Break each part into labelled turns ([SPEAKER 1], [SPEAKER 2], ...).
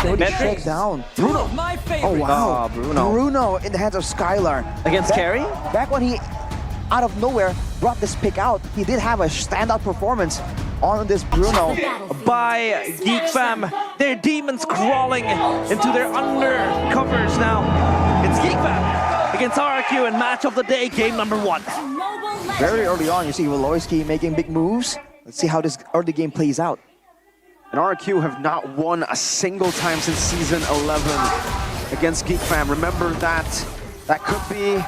[SPEAKER 1] already shut down.
[SPEAKER 2] Bruno.
[SPEAKER 1] Oh wow,
[SPEAKER 2] Bruno.
[SPEAKER 1] Bruno in the hands of Skylar.
[SPEAKER 2] Against Carry?
[SPEAKER 1] Back when he, out of nowhere, brought this pick out, he did have a standout performance on this Bruno.
[SPEAKER 2] By Geek Fam, their demons crawling into their undercovers now. It's Geek Fam against RRQ and match of the day, game number 1.
[SPEAKER 1] Very early on, you see Woloski making big moves. Let's see how this early game plays out.
[SPEAKER 3] And RRQ have not won a single time since Season 11 against Geek Fam. Remember that could be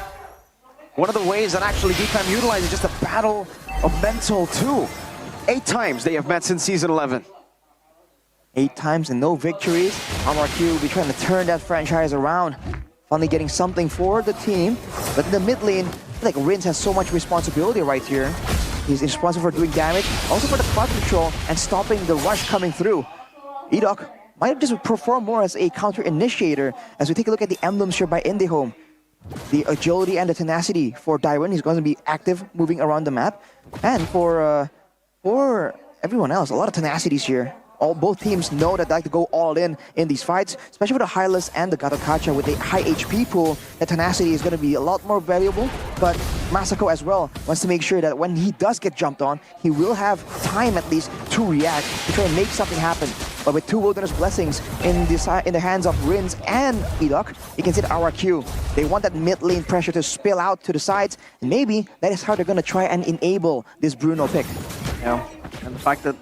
[SPEAKER 3] one of the ways that actually Geek Fam utilizes just a battle of mental too. 8 times they have met since Season 11.
[SPEAKER 1] 8 times and no victories. RRQ will be trying to turn that franchise around. Finally getting something for the team. But in the mid lane, I feel like Rins has so much responsibility right here. He's responsible for doing damage, also for the crowd control and stopping the rush coming through. Edok might just perform more as a counter initiator as we take a look at the emblems here by IndyHome. The agility and the tenacity for Dairon, he's going to be active moving around the map. And for everyone else, a lot of tenacities here. Both teams know that they like to go all in these fights, especially with the Hylas and the Gatokacha with a high HP pool. The tenacity is going to be a lot more valuable, but Masako as well wants to make sure that when he does get jumped on, he will have time at least to react, to try and make something happen. But with 2 Wilderness Blessings in the hands of Rins and Edok, you can see the RRQ. They want that mid lane pressure to spill out to the sides, and maybe that is how they're going to try and enable this Bruno pick.
[SPEAKER 2] Yeah, and the fact that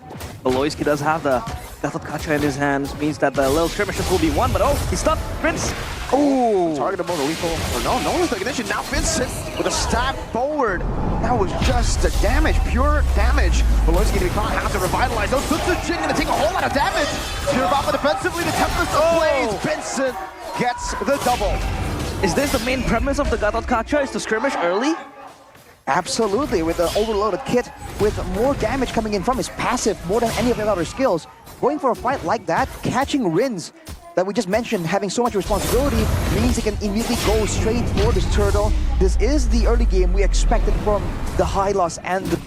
[SPEAKER 2] Woloski does have the Gatokacha in his hands means that the little skirmishes will be won, but oh, he's stuck. Prince!
[SPEAKER 3] Oh, targetable, the lethal. Or no one's taking ignition. Now Vincent with a stab forward. That was just the damage, pure damage. Woloski gonna be caught, have to revitalize. Those Jin gonna take a whole lot of damage. Pure Baba defensively, the Tempest ablaze. Vincent gets the double.
[SPEAKER 2] Is this the main premise of the Gatokacha, is to skirmish early?
[SPEAKER 1] Absolutely, with the overloaded kit, with more damage coming in from his passive, more than any of the other skills. Going for a fight like that, catching Rins, that we just mentioned, having so much responsibility, means he can immediately go straight for this turtle. This is the early game we expected from the Hylos and the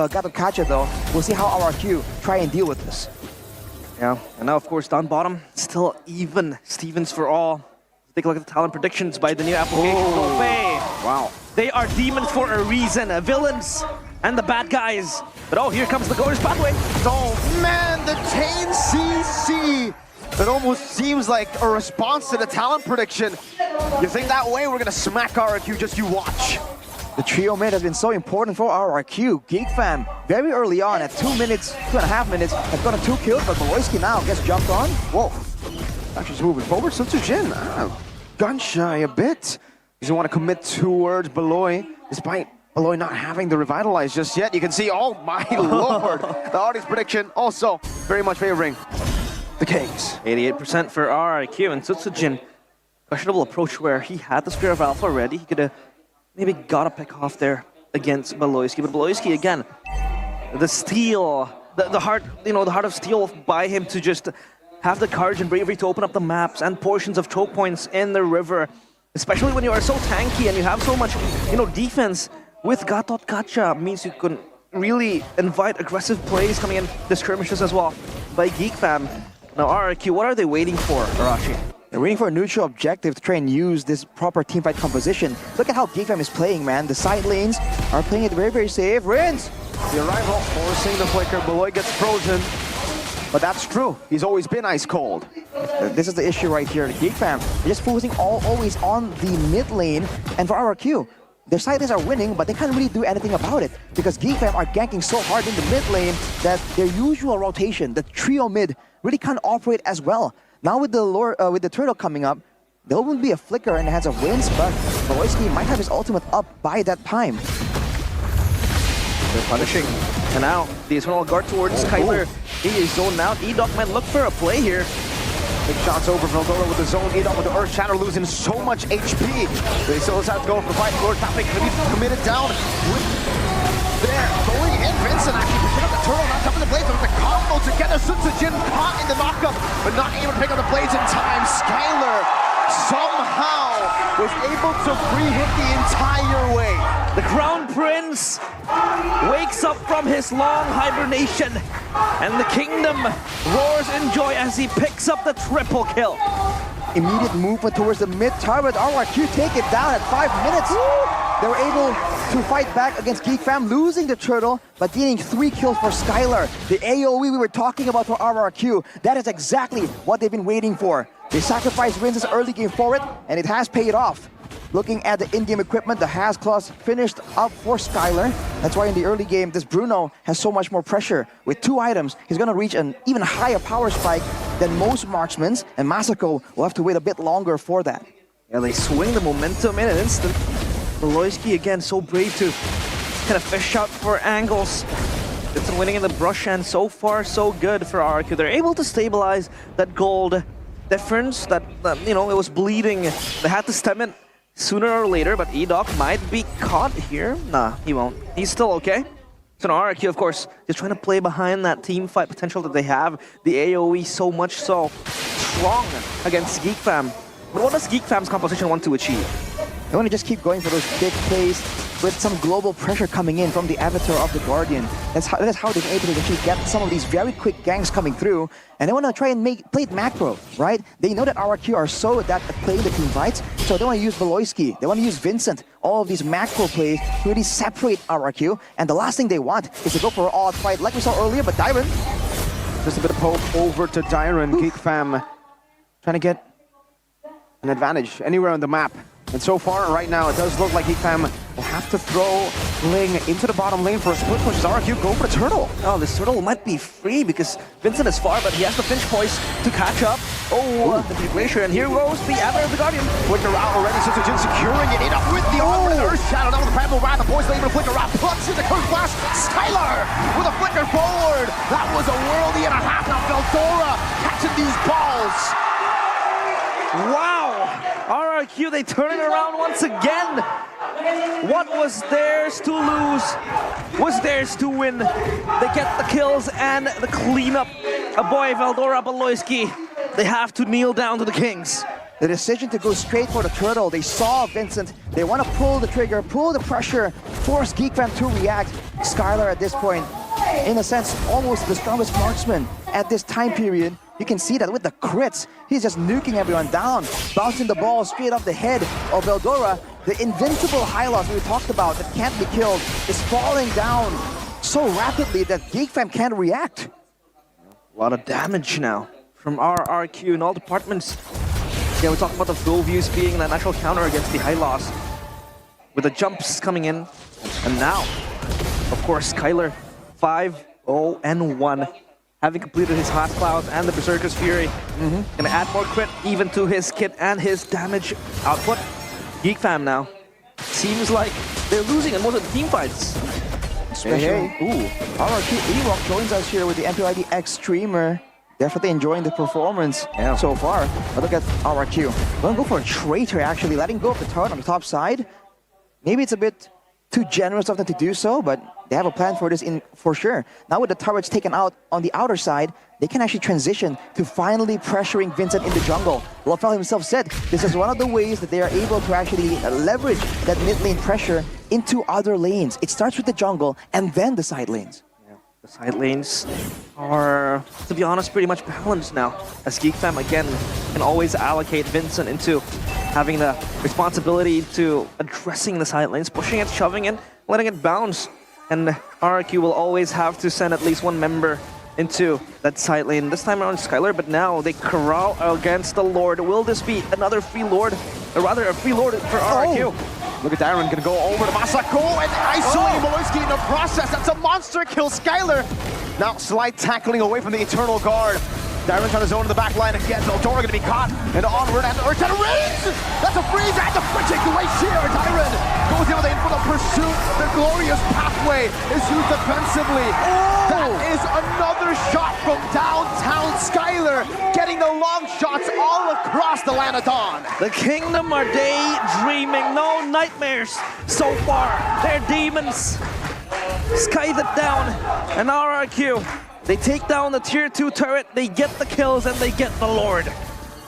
[SPEAKER 1] Gatokacha though. We'll see how RRQ try and deal with this.
[SPEAKER 2] Yeah, and now of course down bottom, still even Stevens for all. Take a look at the talent predictions by the new application.
[SPEAKER 3] Wow.
[SPEAKER 2] They are demons for a reason, villains and the bad guys. But oh, here comes the Goer's pathway.
[SPEAKER 3] Oh man, the Tane CC. It almost seems like a response to the talent prediction. You think that way, we're gonna smack RRQ, just you watch.
[SPEAKER 1] The trio mid has been so important for RRQ. Geek Fam, very early on at 2 minutes, 2.5 minutes, has gotten 2 kills, but Woloski now gets jumped on.
[SPEAKER 3] Whoa. Actually moving forward, Jin, gun shy a bit. He doesn't want to commit towards Beloy, despite Beloy not having the revitalize just yet. You can see, oh my lord, the audience prediction also very much favoring the Kings.
[SPEAKER 2] 88% for RRQ, and Sutsujin, questionable approach where he had the Spear of Alpha already. He could have maybe got a pick off there against Beloyski, but Beloyski again, the steel, the heart, the heart of steel by him to just have the courage and bravery to open up the maps and portions of choke points in the river, especially when you are so tanky and you have so much, defense. With Gatokacha means you can really invite aggressive plays coming in the skirmishes as well by Geek Fam. Now RRQ, what are they waiting for, Arashi?
[SPEAKER 1] They're waiting for a neutral objective to try and use this proper teamfight composition. Look at how Geek Fam is playing, man. The side lanes are playing it very, very safe. Rins!
[SPEAKER 3] The arrival forcing the flicker. Beloy gets frozen. But that's true. He's always been ice cold.
[SPEAKER 1] This is the issue right here. Geek Fam, they're just focusing always on the mid lane. And for RRQ, their side lanes are winning, but they can't really do anything about it because Geek Fam are ganking so hard in the mid lane that their usual rotation, the trio mid, really can't operate as well. Now with the turtle coming up, there will be a flicker in the hands of Wins, but Woloski might have his ultimate up by that time.
[SPEAKER 2] They're punishing. And now the Eternal Guard towards Kyler. He is zoned out. Edok might look for a play here.
[SPEAKER 3] Big shots over from Eldora with the zone. Edok with the Earth Shatter losing so much HP. They still have to go for the fight. Lord Topic committed down. There, going in. Vincent actually picking up the turtle, not coming to blades, but the combo together. Sutsujin caught in the knockup, but not able to pick up the blades in time. Skylar somehow was able to free hit the entire way.
[SPEAKER 2] The Crown Prince wakes up from his long hibernation, and the kingdom roars in joy as he picks up the triple kill.
[SPEAKER 1] Immediate movement towards the mid turret. RRQ take it down at 5 minutes. They were able to fight back against Geek Fam, losing the turtle, but gaining 3 kills for Skylar. The AoE we were talking about for RRQ, that is exactly what they've been waiting for. They sacrificed Rince's early game for it, and it has paid off. Looking at the in-game equipment, the Has Claws finished up for Skylar. That's why in the early game, this Bruno has so much more pressure. With 2 items, he's going to reach an even higher power spike than most marksmen, and Masako will have to wait a bit longer for that.
[SPEAKER 2] Yeah, they swing the momentum in an instant. Beloyski again, so brave to kind of fish out for angles. It's winning in the brush, and so far so good for RRQ. They're able to stabilize that gold difference that, you know, it was bleeding. They had to stem it sooner or later, but E-Doc might be caught here. Nah, he won't. He's still okay. So now RRQ, of course, is trying to play behind that team fight potential that they have. The AoE so much so strong against Geek Fam. But what does Geek Fam's composition want to achieve?
[SPEAKER 1] They want to just keep going for those big plays with some global pressure coming in from the avatar of the Guardian. That's how they've been able to actually get some of these very quick ganks coming through. And they want to try and play it macro, right? They know that RRQ are so adept at playing the team fights, so they want to use Beloyski, they want to use Vincent, all of these macro plays to really separate RRQ. And the last thing they want is to go for an all-out fight like we saw earlier, but Dyron.
[SPEAKER 3] Just a bit of poke over to Dyron. Geek Fam trying to get an advantage anywhere on the map. And so far, right now, it does look like Geek Fam will have to throw Ling into the bottom lane for a split push. RRQ go for the turtle.
[SPEAKER 2] Oh, this turtle might be free because Vincent is far, but he has the pinch poise to catch up. Oh, the glacier, and here goes the Avatar of the Guardian.
[SPEAKER 3] Flicker out already, Jin securing it. Up with the armor and Earth Shadow. Down with the Primal Wrath. The boys able to flicker out. Plucks in the Curse Blast. Skylar with a flicker forward. That was a worldie and a half. Now Veldora catching these balls.
[SPEAKER 2] Wow! RRQ, they turn it around once again. What was theirs to lose was theirs to win. They get the kills and the cleanup. A boy, Veldora Beloyski, they have to kneel down to the Kings.
[SPEAKER 1] The decision to go straight for the turtle, they saw Vincent, they want to pull the trigger, pull the pressure, force Geek Fam to react. Skylar at this point, in a sense, almost the strongest marksman at this time period. You can see that with the crits, he's just nuking everyone down, bouncing the ball straight off the head of Veldora. The invincible high loss we talked about that can't be killed is falling down so rapidly that Geek Fam can't react.
[SPEAKER 2] A lot of damage now from RRQ in all departments. Yeah, we talked about the full views being that natural counter against the high loss, with the jumps coming in. And now, of course, Skylar 5-0-1. Having completed his Hot Clouds and the Berserker's Fury. Gonna add more crit even to his kit and his damage output. Geek Fam now. Seems like they're losing in most of the team fights.
[SPEAKER 1] Especially, RRQ E-Rock joins us here with the MPL ID X streamer. Definitely enjoying the performance so far. But look at RRQ. Gonna go for a traitor actually, letting go of the turret on the top side. Maybe it's a bit too generous of them to do so, but they have a plan for this for sure. Now with the turrets taken out on the outer side, they can actually transition to finally pressuring Vincent in the jungle. Lofel himself said this is one of the ways that they are able to actually leverage that mid lane pressure into other lanes. It starts with the jungle and then the side lanes.
[SPEAKER 2] The side lanes are, to be honest, pretty much balanced now, as Geek Fam again can always allocate Vincent into having the responsibility to addressing the side lanes, pushing it, shoving it, letting it bounce. And RRQ will always have to send at least one member into that side lane. This time around Skylar, but now they corral against the Lord. Will this be another free Lord? Or rather, a free Lord for RRQ.
[SPEAKER 3] Look at Darren gonna go over to Masako and isolating Beloyski in the process. That's a monster kill, Skylar. Now slight tackling away from the Eternal Guard. Darren trying to zone in the back line again. Veldora gonna be caught and onward and Earth Shadow range! That's a freeze and the switching away here. Darren goes in for the pursuit. The glorious pathway is used defensively. That is another shot from downtown Skylar, getting the long shots all across the land of Dawn.
[SPEAKER 2] The Kingdom are daydreaming, no nightmares so far. They're demons. Scythe it down, and RRQ, they take down the tier 2 turret, they get the kills, and they get the Lord.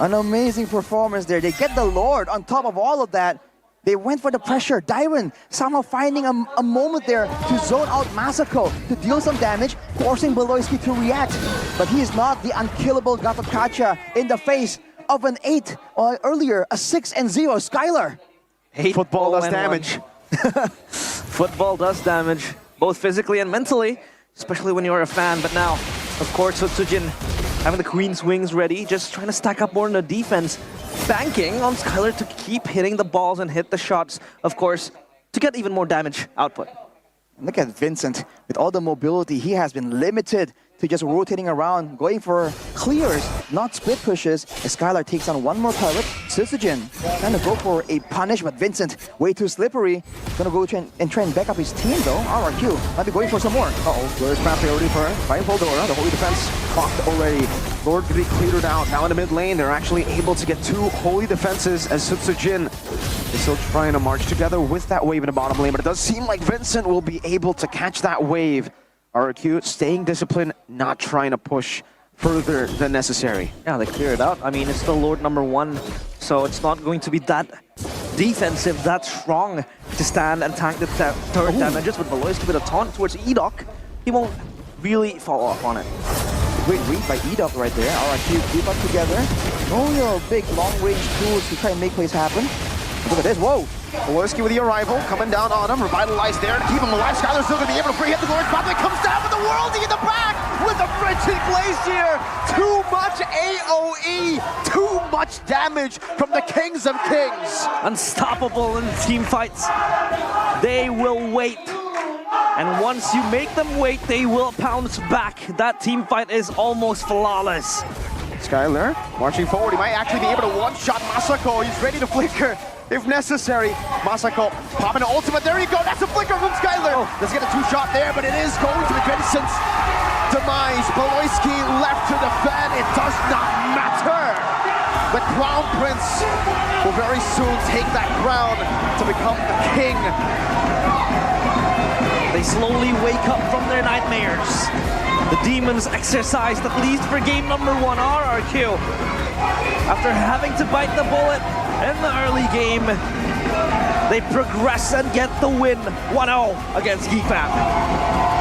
[SPEAKER 1] An amazing performance there. They get the Lord on top of all of that. They went for the pressure. Dairon somehow finding a moment there to zone out Masako to deal some damage, forcing Beloyski to react. But he is not the unkillable Gatotkacha in the face of an 8 or earlier, a 6-0 Skylar.
[SPEAKER 3] Football does damage.
[SPEAKER 2] Football does damage, both physically and mentally, especially when you're a fan. But now, of course, Sutsujin having the Queen's Wings ready, just trying to stack up more in the defense, banking on Skylar to keep hitting the balls and hit the shots, of course, to get even more damage output.
[SPEAKER 1] Look at Vincent. With all the mobility, he has been limited to just rotating around, going for clears, not split pushes. As Skylar takes on one more turret, Sutsujin trying to go for a punish, but Vincent, way too slippery. Gonna go try and back up his team though. RRQ might be going for some more.
[SPEAKER 3] Uh-oh, there's path priority for Fighting Voldora. The Holy Defense blocked already. Lord gonna be cleared out. Now in the mid lane, they're actually able to get 2 Holy Defenses as Sutsujin is still trying to march together with that wave in the bottom lane, but it does seem like Vincent will be able to catch that wave. RRQ staying disciplined, not trying to push further than necessary.
[SPEAKER 2] Yeah, they clear it out. I mean, it's still Lord #1, so it's not going to be that defensive, that strong to stand and tank the turret damages. But Beloyski with a taunt towards Edok, he won't really fall off on it.
[SPEAKER 1] Great read by Edok right there. RRQ keep up together. No real big long-range tools to try and make plays happen. Look at this, whoa!
[SPEAKER 3] Beloyski with the arrival, coming down on him, revitalized there to keep him alive. Skylar's still gonna be able to free hit the Lord. Probably comes down with the worldie in the back with the frigid glacier. Too much AoE, too much damage from the Kings of Kings.
[SPEAKER 2] Unstoppable in team fights. They will wait. And once you make them wait, they will pounce back. That team fight is almost flawless.
[SPEAKER 3] Skylar marching forward. He might actually be able to one-shot Masako. He's ready to flicker if necessary. Masako popping an ultimate. There you go. That's a flicker from Skylar. Let's get a 2-shot there, but it is going to be Vincent's demise. Beloyski left to defend. It does not matter. The Crown Prince will very soon take that crown to become the king.
[SPEAKER 2] They slowly wake up from their nightmares. The demons exercised at least for game #1, RRQ. After having to bite the bullet in the early game, they progress and get the win 1-0 against GEEK GAME.